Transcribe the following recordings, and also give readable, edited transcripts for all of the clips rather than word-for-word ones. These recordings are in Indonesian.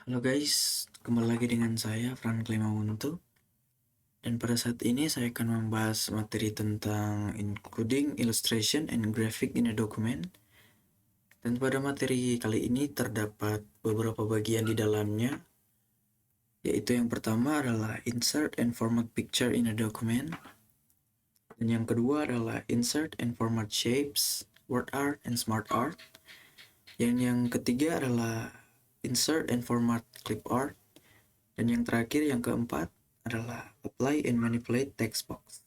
Halo guys, kembali lagi dengan saya Franklin Mauntu. Dan pada saat ini saya akan membahas materi tentang including illustration and graphic in a document. Dan pada materi kali ini terdapat beberapa bagian di dalamnya, yaitu yang pertama adalah insert and format picture in a document. Dan yang kedua adalah insert and format shapes, word art, and smart art. Yang ketiga adalah insert and format clip art. Dan yang terakhir, yang keempat, adalah apply and manipulate text box.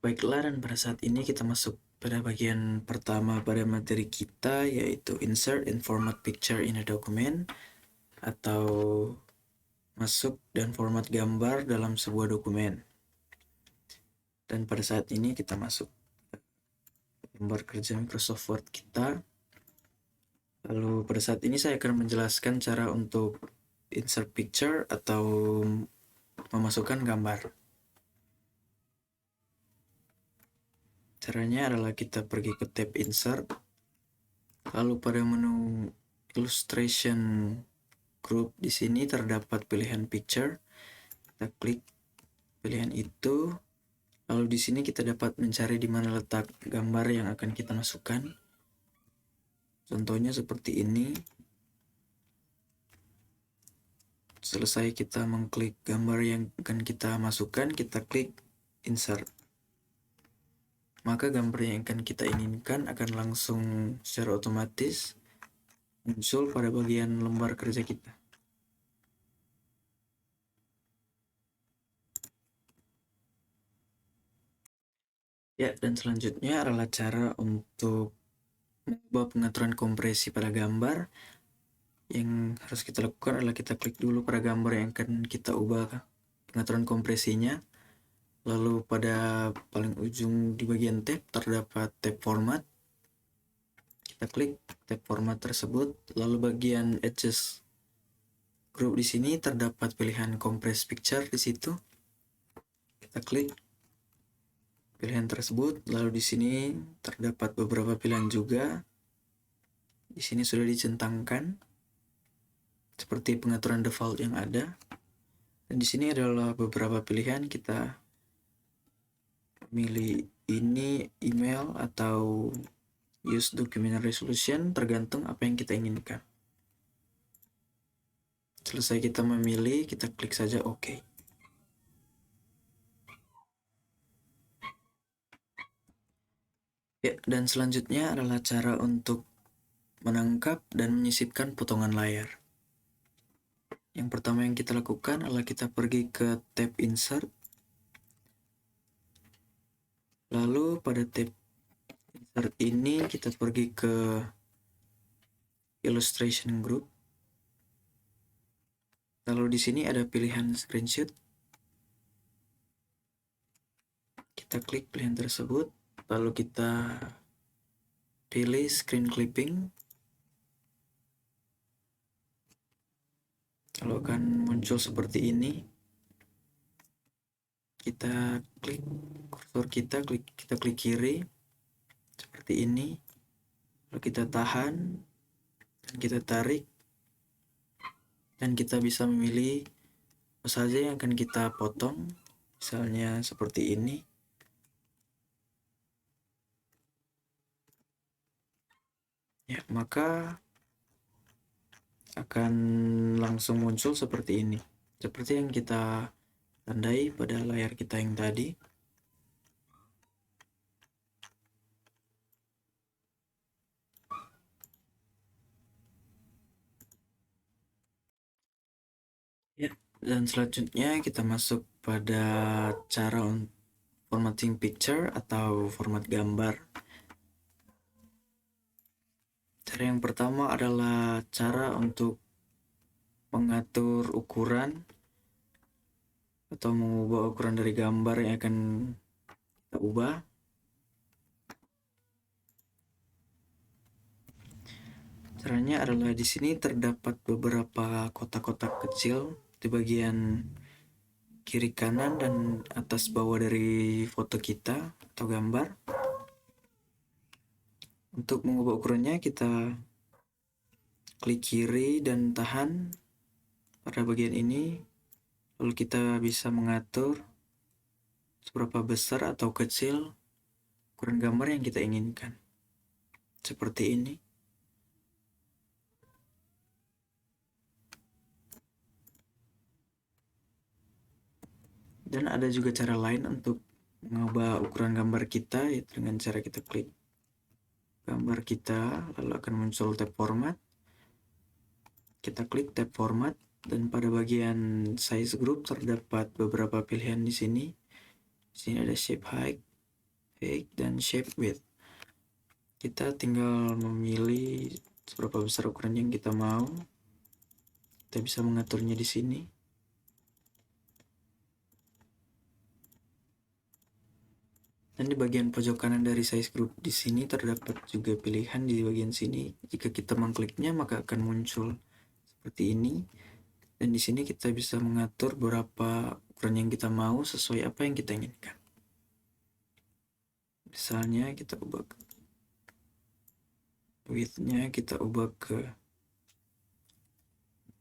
Baiklah, dan pada saat ini kita masuk pada bagian pertama pada materi kita, yaitu insert and format picture in a document, atau masuk dan format gambar dalam sebuah dokumen. Dan pada saat ini kita masuk gambar kerja Microsoft Word kita. Lalu pada saat ini saya akan menjelaskan cara untuk insert picture atau memasukkan gambar. Caranya adalah kita pergi ke tab insert, lalu pada menu illustration group di sini terdapat pilihan picture. Kita klik pilihan itu, lalu di sini kita dapat mencari di mana letak gambar yang akan kita masukkan. Contohnya seperti ini. Selesai kita mengklik gambar yang akan kita masukkan, kita klik insert. Maka gambar yang akan kita inginkan akan langsung secara otomatis muncul pada bagian lembar kerja kita. Ya, dan selanjutnya adalah cara untuk mengubah pengaturan kompresi pada gambar. Yang harus kita lakukan adalah kita klik dulu pada gambar yang akan kita ubah pengaturan kompresinya. Lalu pada paling ujung di bagian tab terdapat tab format. Kita klik tab format tersebut, lalu bagian adjust group di sini terdapat pilihan compress picture di situ. Kita klik pilihan tersebut, lalu di sini terdapat beberapa pilihan juga. Di sini sudah dicentangkan seperti pengaturan default yang ada. Dan di sini adalah beberapa pilihan, kita pilih ini email atau use document resolution, tergantung apa yang kita inginkan. Selesai kita memilih, kita klik saja OK. Ya, dan selanjutnya adalah cara untuk menangkap dan menyisipkan potongan layar. Yang pertama yang kita lakukan adalah kita pergi ke tab insert. Lalu pada tab insert ini kita pergi ke illustration group. Lalu di sini ada pilihan screenshot. Kita klik pilihan tersebut, lalu kita pilih screen clipping. Lalu akan muncul seperti ini. Kita klik kursor kita klik kiri seperti ini. Lalu kita tahan dan kita tarik, dan kita bisa memilih apa saja yang akan kita potong. Misalnya seperti ini. Ya, maka akan langsung muncul seperti ini. Seperti yang kita tandai pada layar kita yang tadi. Ya, dan selanjutnya kita masuk pada cara formatting picture atau format gambar. Cara yang pertama adalah cara untuk mengatur ukuran atau mengubah ukuran dari gambar yang akan kita ubah. Caranya adalah di sini terdapat beberapa kotak-kotak kecil di bagian kiri kanan dan atas bawah dari foto kita atau gambar. Untuk mengubah ukurannya kita klik kiri dan tahan pada bagian ini, lalu kita bisa mengatur seberapa besar atau kecil ukuran gambar yang kita inginkan, seperti ini. Dan ada juga cara lain untuk mengubah ukuran gambar kita, yaitu dengan cara kita klik gambar kita, lalu akan muncul tab format. Kita klik tab format dan pada bagian size group terdapat beberapa pilihan di sini. Di sini ada shape height, dan shape width. Kita tinggal memilih seberapa besar ukuran yang kita mau. Kita bisa mengaturnya di sini. Dan di bagian pojok kanan dari size group di sini terdapat juga pilihan di bagian sini. Jika kita mengkliknya maka akan muncul seperti ini. Dan di sini kita bisa mengatur berapa ukuran yang kita mau sesuai apa yang kita inginkan. Misalnya kita ubah width-nya, kita ubah ke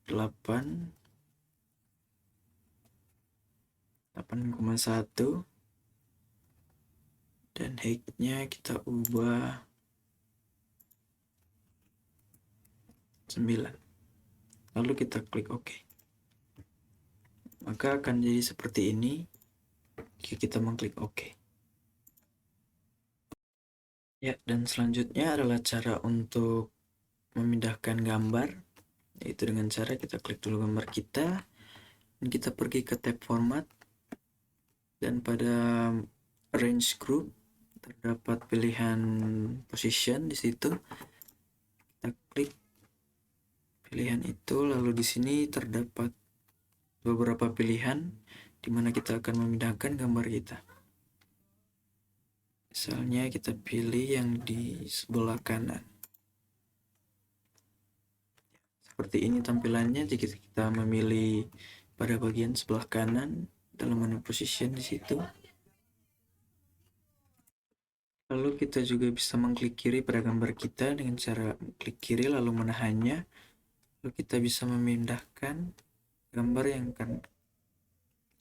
8,1, dan height-nya kita ubah 9. Lalu kita klik OK. Maka akan jadi seperti ini jika kita mengklik OK. Ya, dan selanjutnya adalah cara untuk memindahkan gambar, yaitu dengan cara kita klik dulu gambar kita, dan kita pergi ke tab format, dan pada range group terdapat pilihan position di situ. Kita klik pilihan itu, lalu di sini terdapat beberapa pilihan di mana kita akan memindahkan gambar kita. Misalnya kita pilih yang di sebelah kanan. Seperti ini tampilannya jika kita memilih pada bagian sebelah kanan dalam menu position di situ. Lalu kita juga bisa mengklik kiri pada gambar kita dengan cara klik kiri lalu menahannya. Lalu kita bisa memindahkan gambar yang akan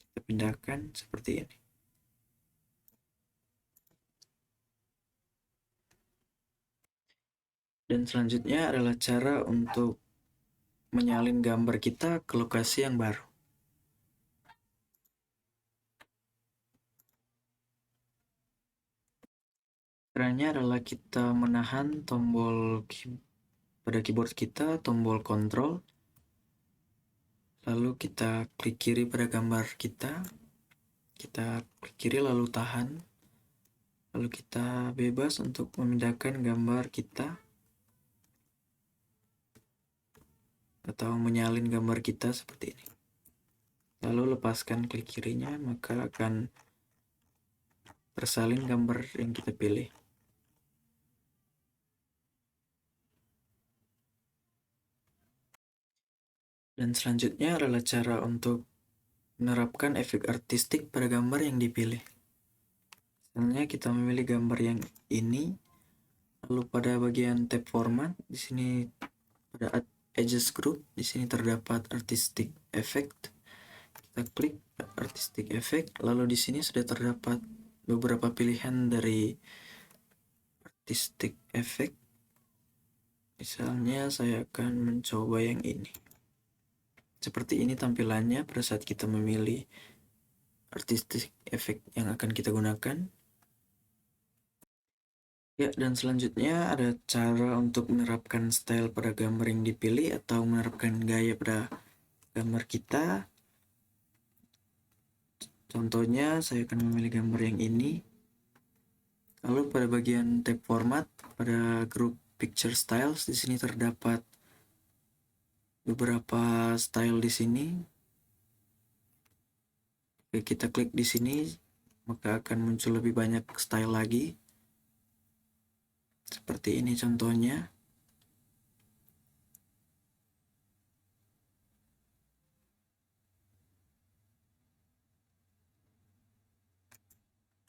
kita pindahkan seperti ini. Dan selanjutnya adalah cara untuk menyalin gambar kita ke lokasi yang baru. Caranya adalah kita menahan tombol pada keyboard kita, tombol Ctrl, lalu kita klik kiri pada gambar kita klik kiri lalu tahan, lalu kita bebas untuk memindahkan gambar kita atau menyalin gambar kita seperti ini. Lalu lepaskan klik kirinya, maka akan tersalin gambar yang kita pilih. Dan selanjutnya adalah cara untuk menerapkan efek artistik pada gambar yang dipilih. Misalnya kita memilih gambar yang ini, lalu pada bagian tab format di sini pada edges group di sini terdapat artistic effect. Kita klik artistic effect, lalu di sini sudah terdapat beberapa pilihan dari artistic effect. Misalnya saya akan mencoba yang ini. Seperti ini tampilannya pada saat kita memilih artistic effect yang akan kita gunakan. Ya, dan selanjutnya ada cara untuk menerapkan style pada gambar yang dipilih atau menerapkan gaya pada gambar kita. Contohnya saya akan memilih gambar yang ini. Lalu pada bagian tab format pada group picture styles di sini terdapat beberapa style di sini. Oke, kita klik di sini maka akan muncul lebih banyak style lagi. Seperti ini contohnya.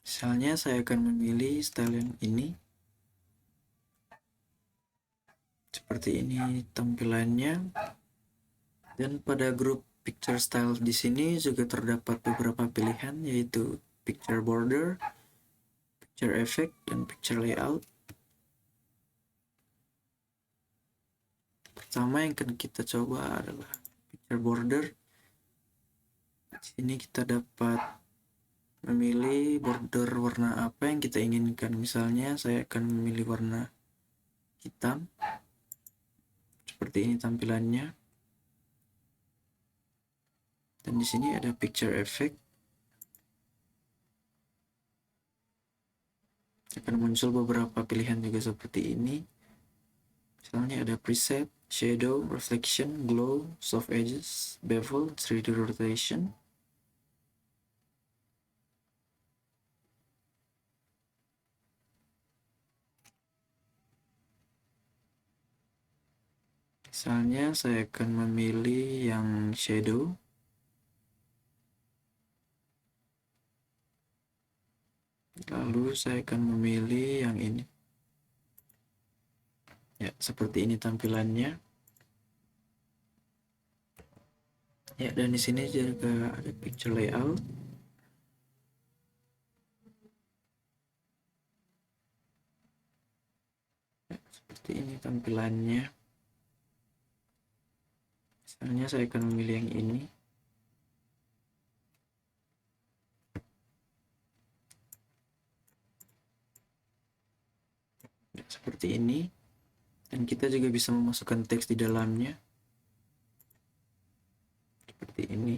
Misalnya saya akan memilih style yang ini. seperti ini tampilannya. Dan pada grup picture style di sini juga terdapat beberapa pilihan, yaitu picture border, picture effect, dan picture layout. Pertama yang akan kita coba adalah picture border. Di sini kita dapat memilih border warna apa yang kita inginkan. Misalnya saya akan memilih warna hitam. Seperti ini tampilannya. Dan di sini ada picture effect. Akan muncul beberapa pilihan juga seperti ini. Misalnya ada preset, shadow, reflection, glow, soft edges, bevel, 3D rotation. Misalnya saya akan memilih yang shadow. Lalu saya akan memilih yang ini. Ya, seperti ini tampilannya. Ya, dan di sini juga ada picture layout. Ya, seperti ini tampilannya. Misalnya saya akan memilih yang ini. Ya, seperti ini. Dan kita juga bisa memasukkan teks di dalamnya. Seperti ini.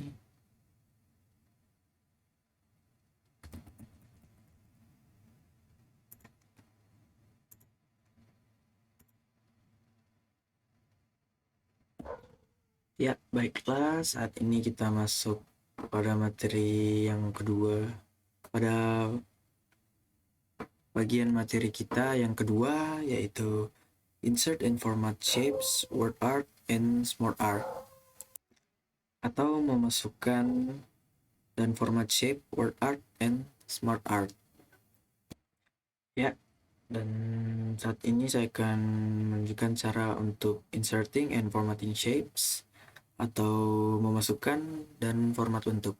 Ya, baiklah, saat ini kita masuk pada materi yang kedua. Pada bagian materi kita yang kedua, yaitu Insert and Format Shapes, Word Art, and Smart Art. Atau memasukkan dan format shape, Word Art, and Smart Art. Ya, dan saat ini saya akan menunjukkan cara untuk inserting and formatting shapes, atau memasukkan dan format bentuk.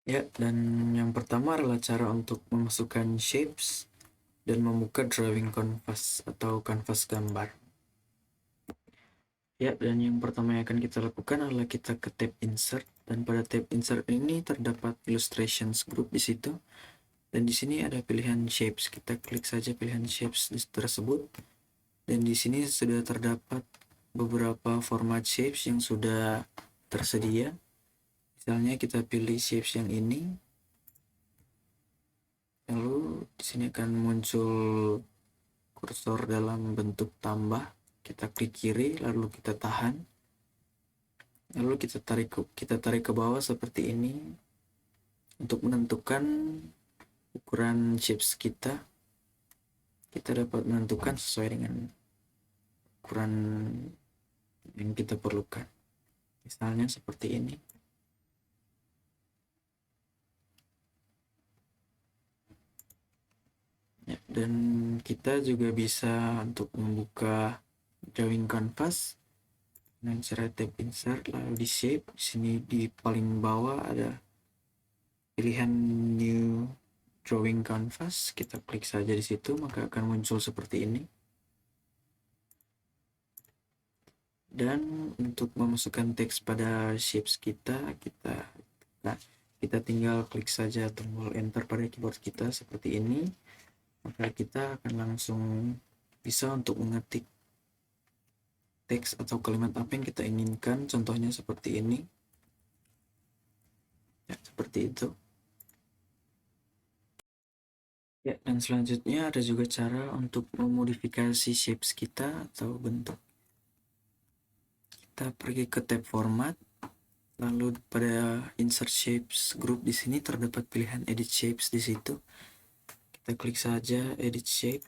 Ya, dan yang pertama adalah cara untuk memasukkan shapes dan membuka drawing canvas atau kanvas gambar. Ya, dan yang pertama yang akan kita lakukan adalah kita ke tab insert, dan pada tab insert ini terdapat illustrations group di situ. Dan di sini ada pilihan shapes. Kita klik saja pilihan shapes tersebut. Dan di sini sudah terdapat beberapa format shapes yang sudah tersedia. Misalnya kita pilih shapes yang ini. Lalu di sini akan muncul kursor dalam bentuk tambah. Kita klik kiri lalu kita tahan. Lalu kita tarik ke bawah seperti ini untuk menentukan ukuran shapes kita. Kita dapat menentukan sesuai dengan ukuran yang kita perlukan. Misalnya seperti ini. Ya, dan kita juga bisa untuk membuka drawing canvas dengan cara tab insert lalu di shape. Di sini di paling bawah ada pilihan new drawing canvas. Kita klik saja di situ, maka akan muncul seperti ini. Dan untuk memasukkan teks pada shapes kita tinggal klik saja tombol enter pada keyboard kita seperti ini. Maka kita akan langsung bisa untuk mengetik teks atau kalimat apa yang kita inginkan. Contohnya seperti ini. Ya, seperti itu. Ya, dan selanjutnya ada juga cara untuk memodifikasi shapes kita atau bentuk. Kita pergi ke tab format, lalu pada insert shapes group di sini terdapat pilihan edit shapes di situ. Kita klik saja edit shape.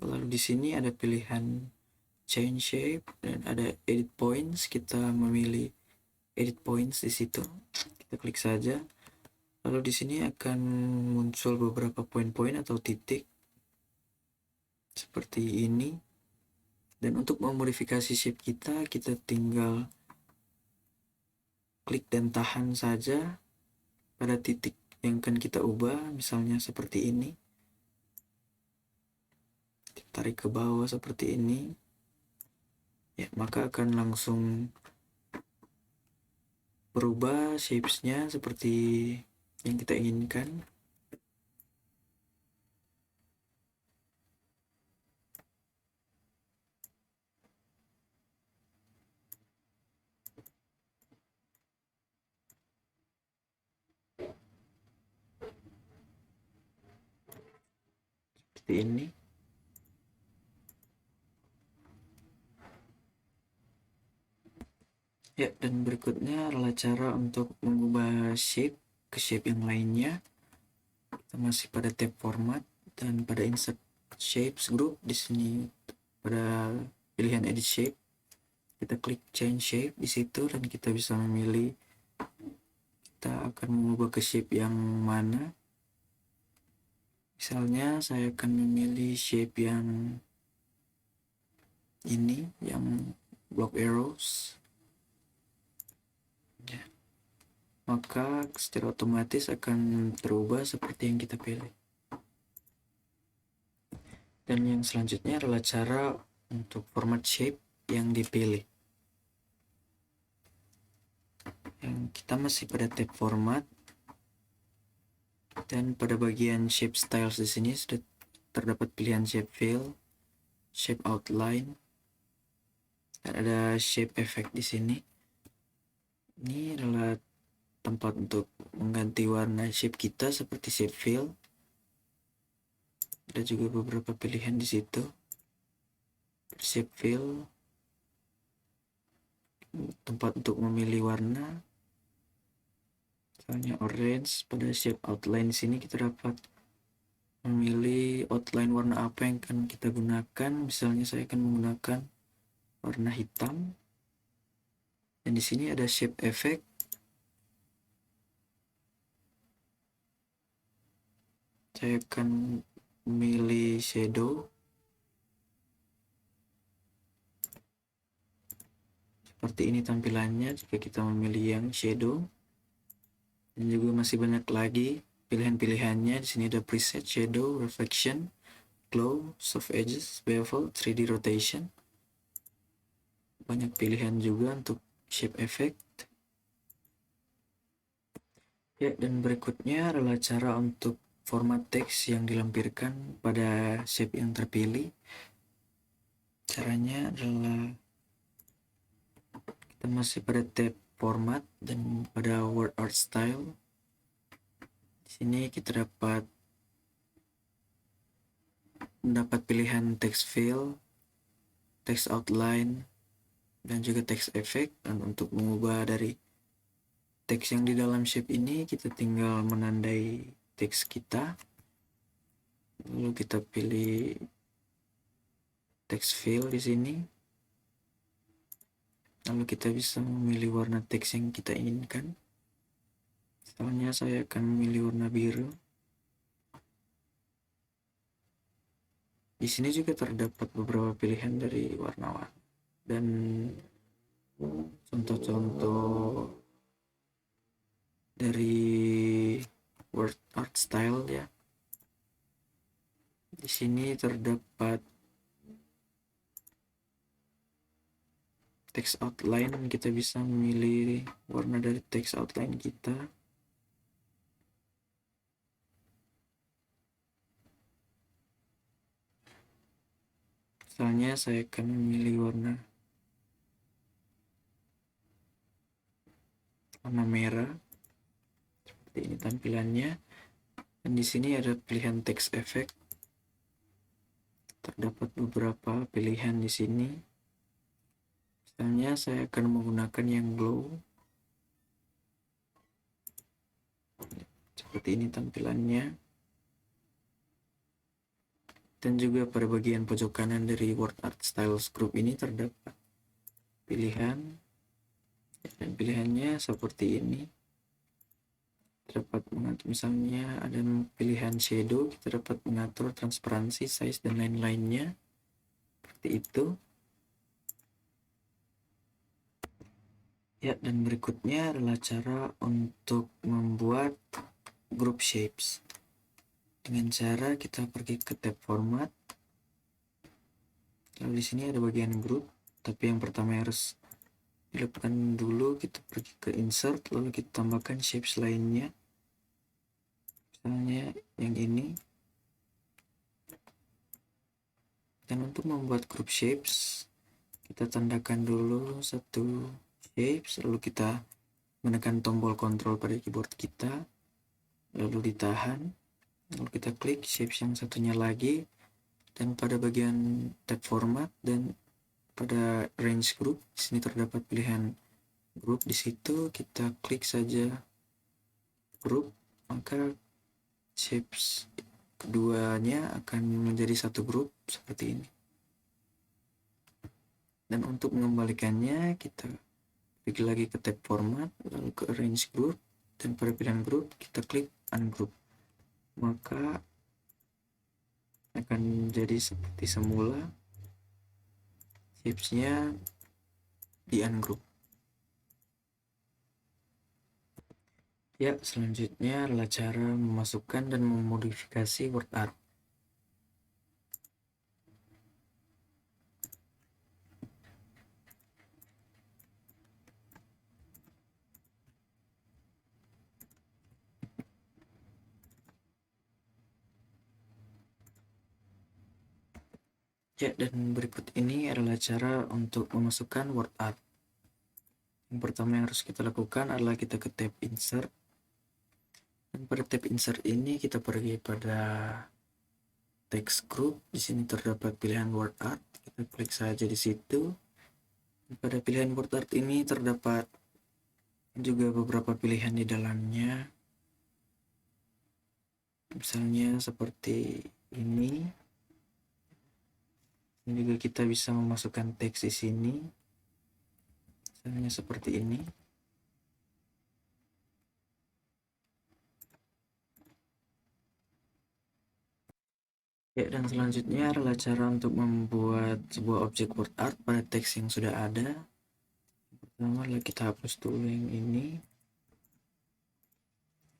Lalu di sini ada pilihan change shape dan ada edit points. Kita memilih edit points di situ. Kita klik saja. Lalu di sini akan muncul beberapa poin-poin atau titik seperti ini. Dan untuk memodifikasi shape kita tinggal klik dan tahan saja pada titik yang akan kita ubah, misalnya seperti ini. Tarik ke bawah seperti ini. Ya, maka akan langsung berubah shapes-nya seperti yang kita inginkan. Seperti ini. Ya, dan berikutnya adalah cara untuk mengubah shape ke shape yang lainnya. Kita masih pada tab format dan pada insert shapes group. Di sini pada pilihan edit shape, kita klik change shape di situ dan kita bisa memilih kita akan mengubah ke shape yang mana. Misalnya saya akan memilih shape yang ini, yang block arrows. Ya. Maka secara otomatis akan terubah seperti yang kita pilih. Dan yang selanjutnya adalah cara untuk format shape yang dipilih. Yang kita masih pada tab format dan pada bagian shape styles di sini sudah terdapat pilihan shape fill, shape outline, dan ada shape effect di sini. Ini adalah tempat untuk mengganti warna shape kita seperti shape fill. Ada juga beberapa pilihan di situ. Shape fill, tempat untuk memilih warna. Misalnya orange. Pada shape outline di sini kita dapat memilih outline warna apa yang akan kita gunakan. Misalnya saya akan menggunakan warna hitam. Dan di sini ada shape effect. Saya akan memilih shadow. Seperti ini tampilannya jika kita memilih yang shadow. Dan juga masih banyak lagi pilihan-pilihannya. Di sini ada preset shadow, reflection, glow, soft edges, bevel, 3D rotation. Banyak pilihan juga untuk shape effect. Ya, dan berikutnya adalah cara untuk format teks yang dilampirkan pada shape yang terpilih. Caranya adalah kita masih pada tab format dan pada word art style. Di sini kita dapat mendapat pilihan text fill, text outline, dan juga text effect. Dan untuk mengubah dari teks yang di dalam shape ini, kita tinggal menandai teks kita. Lalu kita pilih text fill di sini. Lalu kita bisa memilih warna teks yang kita inginkan. Misalnya saya akan memilih warna biru. Di sini juga terdapat beberapa pilihan dari warna-warna dan contoh-contoh dari word art style ya. Di sini terdapat text outline, kita bisa memilih warna dari text outline kita. Misalnya saya akan memilih warna merah. Seperti ini tampilannya. Dan di sini ada pilihan text effect. Terdapat beberapa pilihan di sini. Misalnya saya akan menggunakan yang glow. Seperti ini tampilannya. Dan juga pada bagian pojok kanan dari Word Art Styles Group ini terdapat pilihan, dan pilihannya seperti ini. Dapat mengatur, misalnya ada pilihan shadow, kita dapat mengatur transparansi, size, dan lain-lainnya seperti itu. Ya, dan berikutnya adalah cara untuk membuat group shapes. Dengan cara kita pergi ke tab format, lalu di sini ada bagian group, tapi yang pertama harus dilakukan dulu, kita pergi ke insert, lalu kita tambahkan shapes lainnya, misalnya yang ini. Dan untuk membuat group shapes, kita tandakan dulu satu shapes, lalu kita menekan tombol kontrol pada keyboard kita, lalu ditahan, lalu kita klik shapes yang satunya lagi, dan pada bagian tab format dan pada range group, di sini terdapat pilihan group. Di situ kita klik saja group, maka shapes keduanya akan menjadi satu grup seperti ini. Dan untuk mengembalikannya, kita pergi lagi ke tab format, lalu ke arrange group, dan pada pilihan group kita klik ungroup, maka akan jadi seperti semula, shapesnya di ungroup. Ya, selanjutnya adalah cara memasukkan dan memodifikasi word art. Ya, dan berikut ini adalah cara untuk memasukkan word art. Yang pertama yang harus kita lakukan adalah kita ke tab insert. Dan pada tab insert ini kita pergi pada text group. Di sini terdapat pilihan word art. Kita klik saja di situ. Dan pada pilihan word art ini terdapat juga beberapa pilihan di dalamnya. Misalnya seperti ini. Dan juga kita bisa memasukkan teks di sini. Misalnya seperti ini. Ya, dan selanjutnya adalah cara untuk membuat sebuah objek word art pada teks yang sudah ada. Pertama adalah kita hapus dulu yang ini.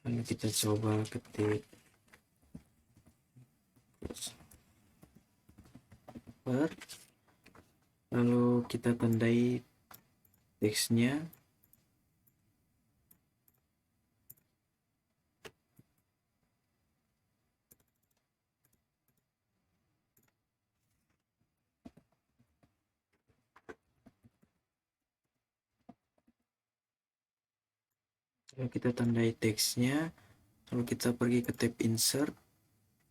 Lalu kita coba ketik word. Lalu kita tandai teksnya. Lalu kita tandai teksnya, lalu kita pergi ke tab insert,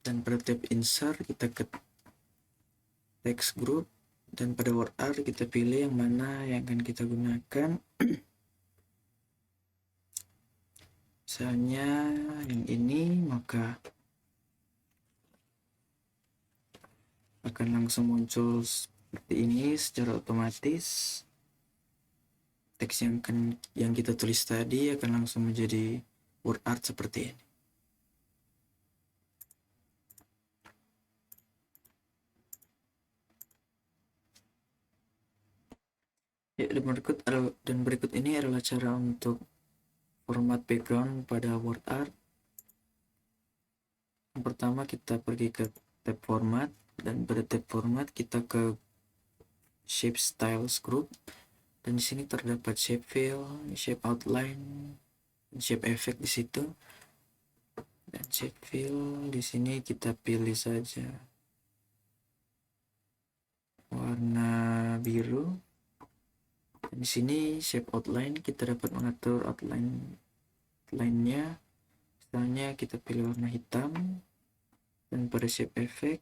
dan pada tab insert kita ke text group, dan pada word art kita pilih yang mana yang akan kita gunakan. Misalnya yang ini, maka akan langsung muncul seperti ini secara otomatis. Teks yang kita tulis tadi akan langsung menjadi word art seperti ini. Ya, dan berikut ini adalah cara untuk format background pada word art. Yang pertama kita pergi ke tab format, dan pada tab format kita ke shape styles group, dan di sini terdapat shape fill, shape outline, dan shape effect di situ. Dan shape fill di sini kita pilih saja warna biru. Dan di sini shape outline kita dapat mengatur outline-nya. Misalnya kita pilih warna hitam. Dan pada shape effect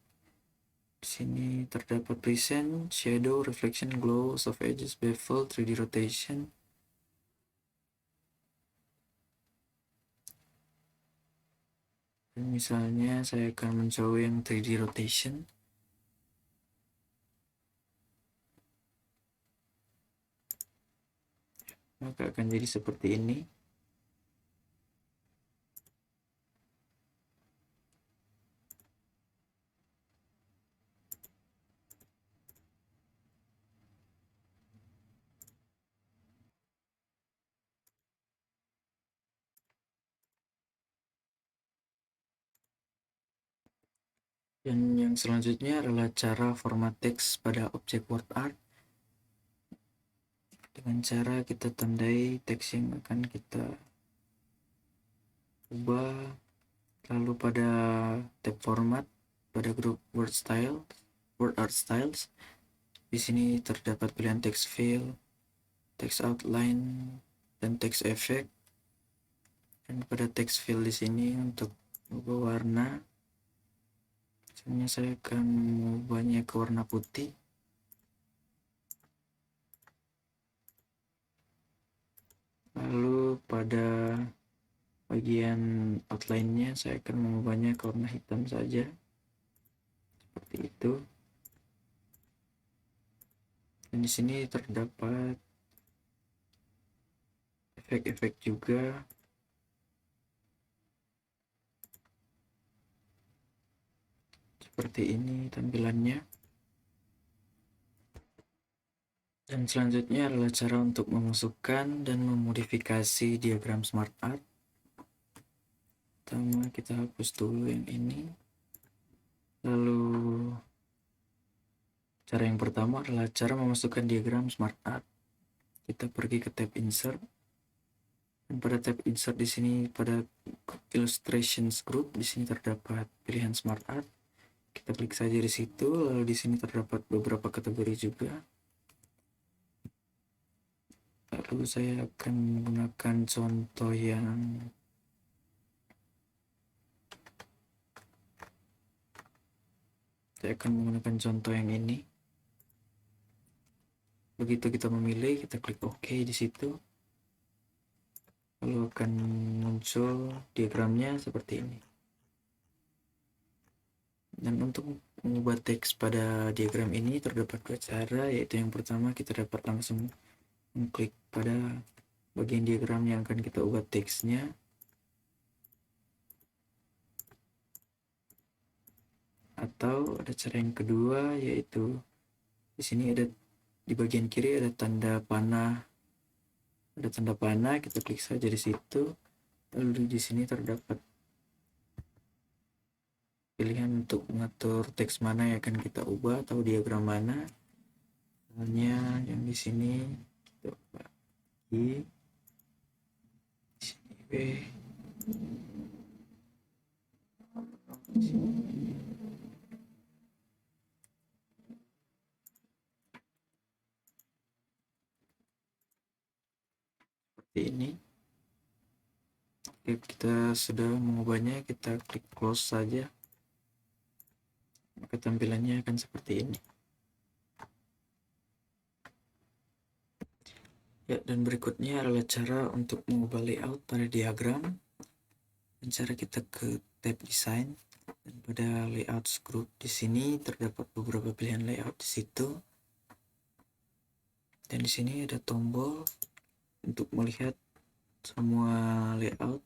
di sini terdapat present, shadow, reflection, glow, soft edges, bevel, 3D rotation. Dan misalnya saya akan mencoba yang 3D rotation. maka akan jadi seperti ini. Dan yang selanjutnya adalah cara format teks pada objek word art, dengan cara kita tandai teks yang akan kita ubah. Lalu pada tab format, pada grup word art styles, di sini terdapat pilihan text fill, text outline, dan text effect. Dan pada text fill di sini untuk ubah warna, misalnya saya akan mengubahnya ke warna putih. Lalu pada bagian outline-nya saya akan mengubahnya ke warna hitam saja, seperti itu. Dan di sini terdapat efek-efek juga, seperti ini tampilannya. Dan selanjutnya adalah cara untuk memasukkan dan memodifikasi diagram smart art. Pertama kita hapus dulu yang ini. Lalu cara yang pertama adalah cara memasukkan diagram smart art. Kita pergi ke tab insert. Dan pada tab insert di sini pada illustrations group di sini terdapat pilihan smart art. Kita klik saja di situ. Lalu di sini terdapat beberapa kategori juga. Lalu saya akan menggunakan contoh yang ini. Begitu kita memilih, kita klik OK di situ. Lalu akan muncul diagramnya seperti ini. Dan untuk mengubah teks pada diagram ini terdapat dua cara, yaitu yang pertama kita dapat langsung mengklik pada bagian diagram yang akan kita ubah teksnya. Atau ada cara yang kedua, yaitu di sini ada di bagian kiri ada tanda panah. Ada tanda panah, kita klik saja di situ. Lalu di sini terdapat pilihan untuk mengatur teks mana yang akan kita ubah atau diagram mana. Misalnya yang di sini kita ubah I, di sini B, di sini seperti ini. Oke, kita sudah mengubahnya, kita klik close saja, maka tampilannya akan seperti ini. Ya, dan berikutnya adalah cara untuk mengubah layout pada diagram. Dan cara kita ke tab design, dan pada layout group di sini terdapat beberapa pilihan layout di situ. Dan di sini ada tombol untuk melihat semua layout.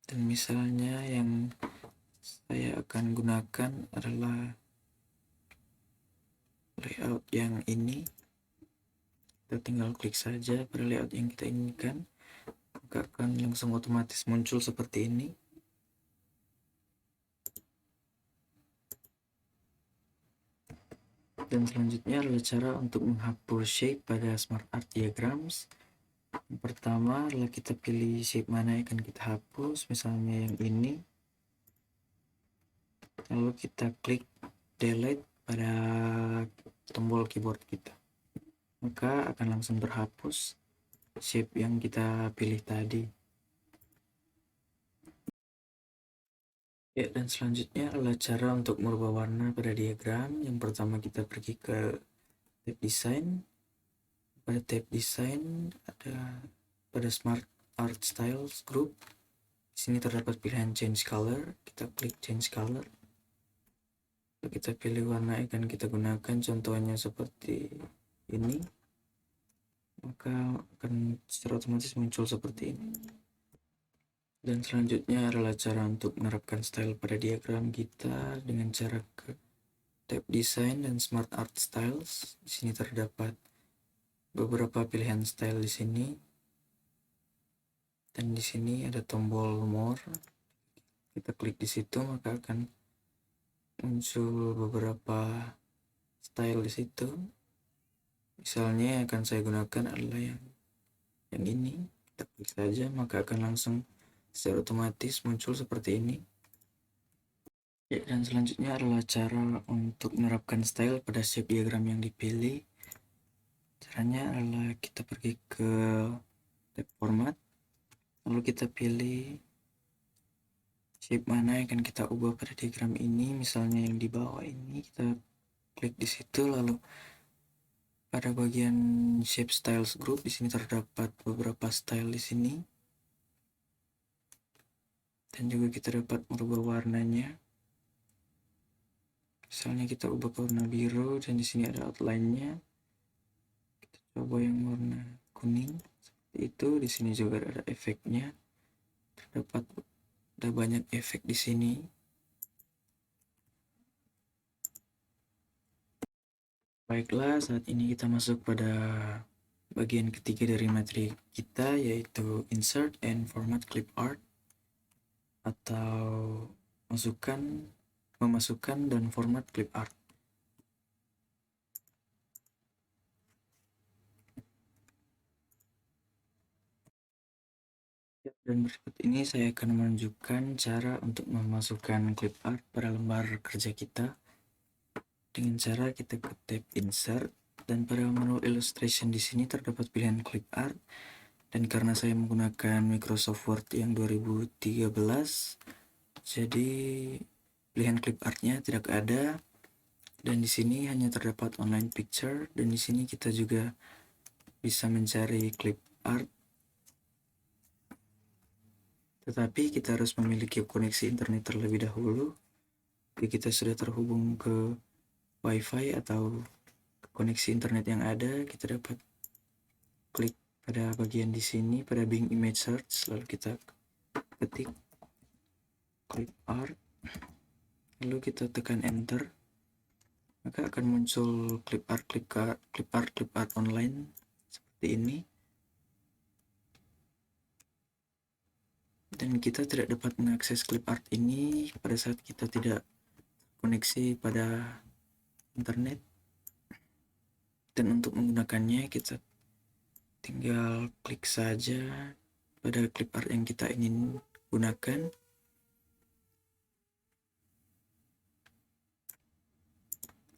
Dan misalnya yang saya akan gunakan adalah layout yang ini. Kita tinggal klik saja pada layout yang kita inginkan, maka akan langsung otomatis muncul seperti ini. Dan selanjutnya adalah cara untuk menghapus shape pada smart art diagrams. Yang pertama adalah kita pilih shape mana yang akan kita hapus, misalnya yang ini. Lalu kita klik delete pada tombol keyboard kita, maka akan langsung terhapus shape yang kita pilih tadi. Ya, dan selanjutnya adalah cara untuk merubah warna pada diagram. Yang pertama kita pergi ke tab design. Pada tab design ada pada smart Art Styles Group. Di sini terdapat pilihan change color, kita klik change color. Lalu kita pilih warna yang akan kita gunakan, contohnya seperti ini. Maka akan secara otomatis muncul seperti ini. Dan selanjutnya adalah cara untuk menerapkan style pada diagram kita dengan cara ke tab design dan smart art styles. Di sini terdapat beberapa pilihan style di sini. Dan di sini ada tombol more. Kita klik di situ maka akan muncul beberapa style di situ. Misalnya yang akan saya gunakan adalah yang ini. Kita klik saja maka akan langsung secara otomatis muncul seperti ini. Ya, dan selanjutnya adalah cara untuk menerapkan style pada shape diagram yang dipilih. Caranya adalah kita pergi ke tab format, lalu kita pilih shape mana yang akan kita ubah pada diagram ini. Misalnya yang di bawah ini, kita klik di situ, lalu pada bagian shape styles group di sini terdapat beberapa style di sini. Dan juga kita dapat merubah warnanya. Misalnya kita ubah ke warna biru dan di sini ada outline-nya. Kita coba yang warna kuning seperti itu. Di sini juga ada efeknya. Terdapat ada banyak efek di sini. Baiklah, saat ini kita masuk pada bagian ketiga dari materi kita, yaitu insert and format clip art, atau memasukkan dan format clip art. Dan berikut ini saya akan menunjukkan cara untuk memasukkan clip art pada lembar kerja kita dengan cara kita ke tab insert, dan pada menu illustration di sini terdapat pilihan clip art. Dan karena saya menggunakan Microsoft Word yang 2013, jadi pilihan clip artnya tidak ada. Dan di sini hanya terdapat online picture, dan di sini kita juga bisa mencari clip art. Tetapi kita harus memiliki koneksi internet terlebih dahulu. Jika kita sudah terhubung ke WiFi atau koneksi internet yang ada, kita dapat klik pada bagian di sini pada Bing Image Search, lalu kita ketik clip art, lalu kita tekan enter, maka akan muncul clip art online seperti ini. Dan kita tidak dapat mengakses clip art ini pada saat kita tidak koneksi pada internet. Dan untuk menggunakannya kita tinggal klik saja pada clip art yang kita ingin gunakan.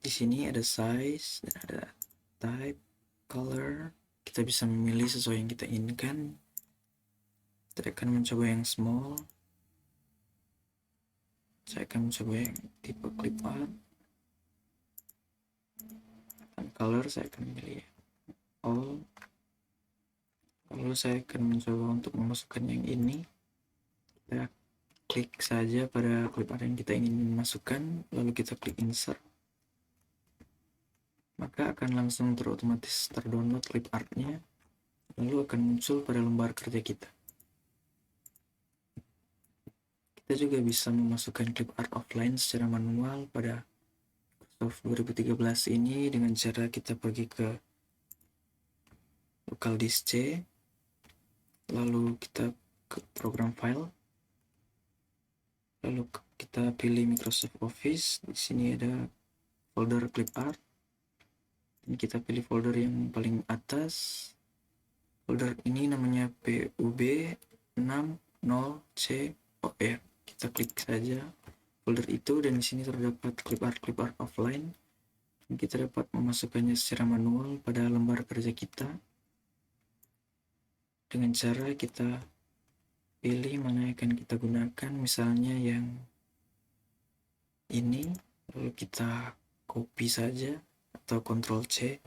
Di sini ada size dan ada type, color. Kita bisa memilih sesuai yang kita inginkan. Saya akan mencoba yang small. Saya akan mencoba yang tipe clip art. Dan color saya akan pilih all. Lalu saya akan mencoba untuk memasukkan yang ini. Kita klik saja pada clip art yang kita ingin masukkan, lalu kita klik insert. Maka akan langsung otomatis terdownload clip artnya, lalu akan muncul pada lembar kerja kita. Kita juga bisa memasukkan clip art offline secara manual pada Microsoft 2013 ini dengan cara kita pergi ke local disk C, lalu kita ke program file, lalu kita pilih Microsoft Office. Di sini ada folder clip art, dan kita pilih folder yang paling atas. Folder ini namanya PUB60COR. Kita klik saja folder itu, dan di sini terdapat clip art offline. Dan kita dapat memasukkannya secara manual pada lembar kerja kita dengan cara kita pilih mana yang akan kita gunakan, misalnya yang ini, lalu kita copy saja atau Ctrl C,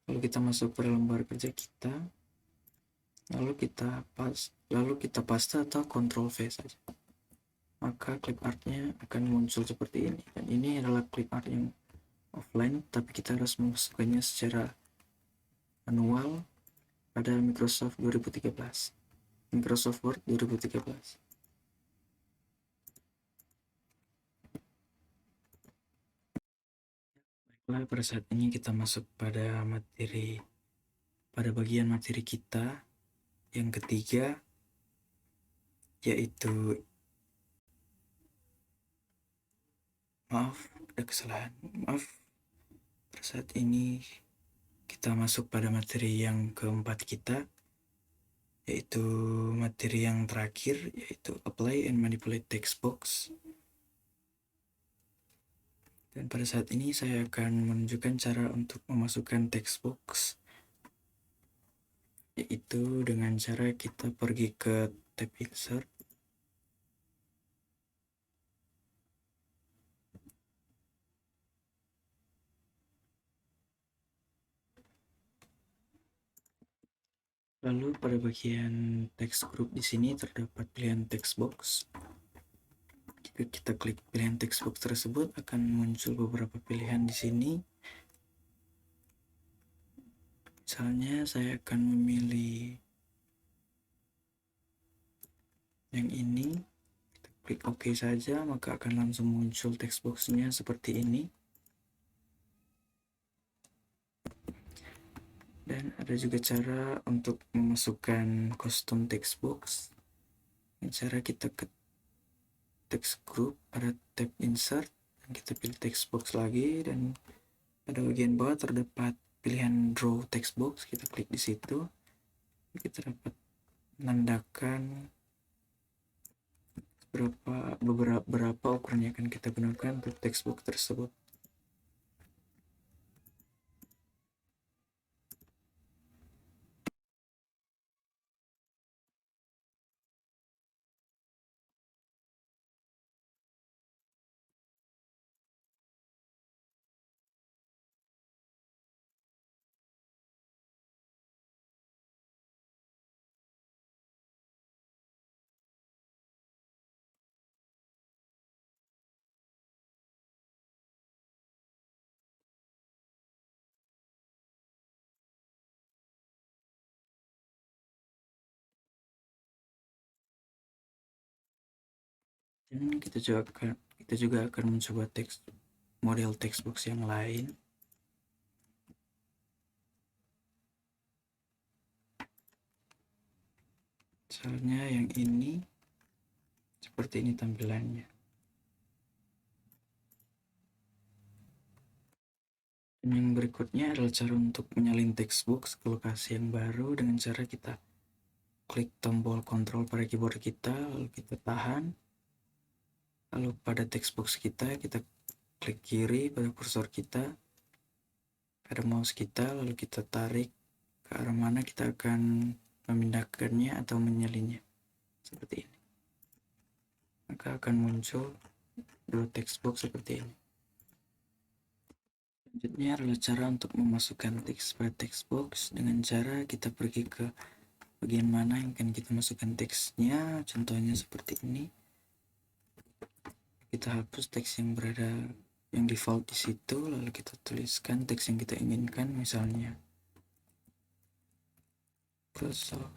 lalu kita masuk pada lembar kerja kita, lalu kita paste atau Ctrl V saja, maka clip artnya akan muncul seperti ini. Dan ini adalah clip art yang offline, tapi kita harus memasukkannya secara manual pada Microsoft 2013, Microsoft Word 2013. Baiklah, pada saat ini kita masuk pada bagian materi kita yang ketiga, yaitu maaf, ada kesalahan. Maaf, pada saat ini kita masuk pada materi yang keempat kita, yaitu materi yang terakhir, yaitu apply and manipulate text box. Dan pada saat ini saya akan menunjukkan cara untuk memasukkan text box, yaitu dengan cara kita pergi ke tab insert, lalu pada bagian text group di sini terdapat pilihan text box. Jika kita klik pilihan text box tersebut, akan muncul beberapa pilihan di sini. Misalnya saya akan memilih yang ini, kita klik OK saja, maka akan langsung muncul text box-nya seperti ini. Dan ada juga cara untuk memasukkan custom text box. Dengan cara kita ke text group pada tab insert, dan kita pilih text box lagi, dan pada bagian bawah terdapat pilihan draw text box. Kita klik di situ, kita dapat menandakan berapa ukuran yang akan kita gunakan untuk text box tersebut. Dan kita juga akan mencoba model text box yang lain. Misalnya yang ini, seperti ini tampilannya. Dan yang berikutnya adalah cara untuk menyalin text box ke lokasi yang baru dengan cara kita klik tombol Ctrl pada keyboard kita, lalu kita tahan. Lalu pada text box kita klik kiri pada kursor kita, pada mouse kita, lalu kita tarik ke arah mana kita akan memindahkannya atau menyalinnya, seperti ini. Maka akan muncul dua text box seperti ini. Selanjutnya adalah cara untuk memasukkan teks pada text box dengan cara kita pergi ke bagian mana yang akan kita masukkan teksnya. Contohnya seperti ini. Kita hapus teks yang default di situ, lalu kita tuliskan teks yang kita inginkan, misalnya Microsoft.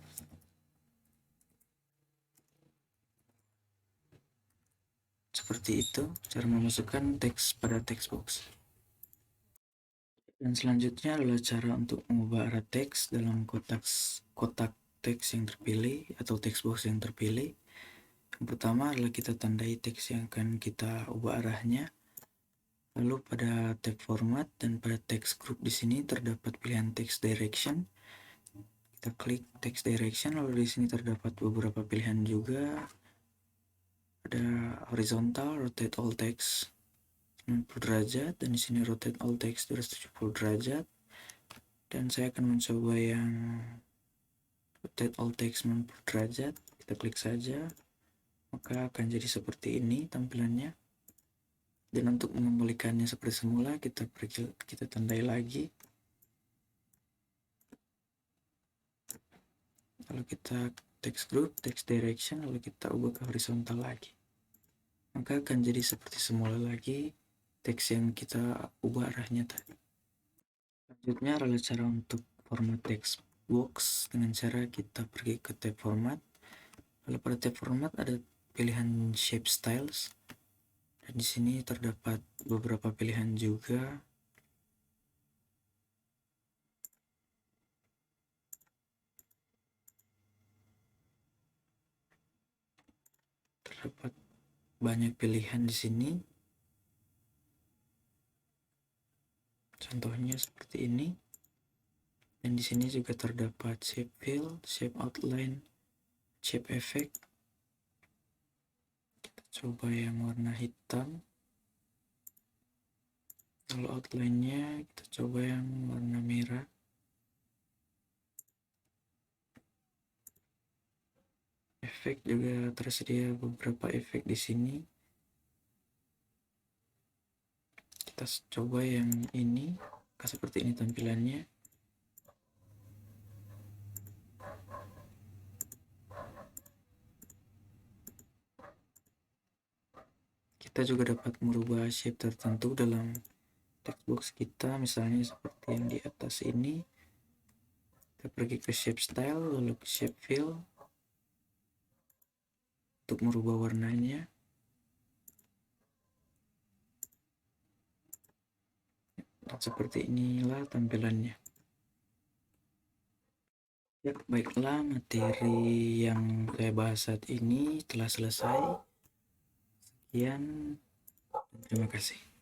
Seperti itu cara memasukkan teks pada text box. Dan selanjutnya adalah cara untuk mengubah arah teks dalam kotak teks yang terpilih atau text box yang terpilih. Yang pertama adalah kita tandai teks yang akan kita ubah arahnya. Lalu pada tab format dan pada text group di sini terdapat pilihan text direction. Kita klik text direction, lalu di sini terdapat beberapa pilihan juga. Ada horizontal, rotate all text 90 derajat, dan di sini rotate all text 270 derajat. Dan saya akan mencoba yang rotate all text 90 derajat. Kita klik saja, maka akan jadi seperti ini tampilannya. Dan untuk mengembalikannya seperti semula, kita tandai lagi. Lalu kita text group, text direction, lalu kita ubah ke horizontal lagi. Maka akan jadi seperti semula lagi teks yang kita ubah arahnya tadi. Selanjutnya adalah cara untuk format text box dengan cara kita pergi ke tab format. Lalu pada tab format ada pilihan shape styles. Dan di sini terdapat beberapa pilihan juga. Terdapat banyak pilihan di sini. Contohnya seperti ini. Dan di sini juga terdapat shape fill, shape outline, shape effect. Kita coba yang warna hitam. Lalu outline-nya kita coba yang warna merah. Efek juga tersedia beberapa efek di sini. Kita coba yang ini, seperti ini tampilannya. Kita juga dapat merubah shape tertentu dalam text box kita, misalnya seperti yang di atas ini. Kita pergi ke shape style, lalu ke shape fill untuk merubah warnanya. Dan seperti inilah tampilannya. Ya, baiklah, materi yang saya bahas saat ini telah selesai. Sekian, terima kasih.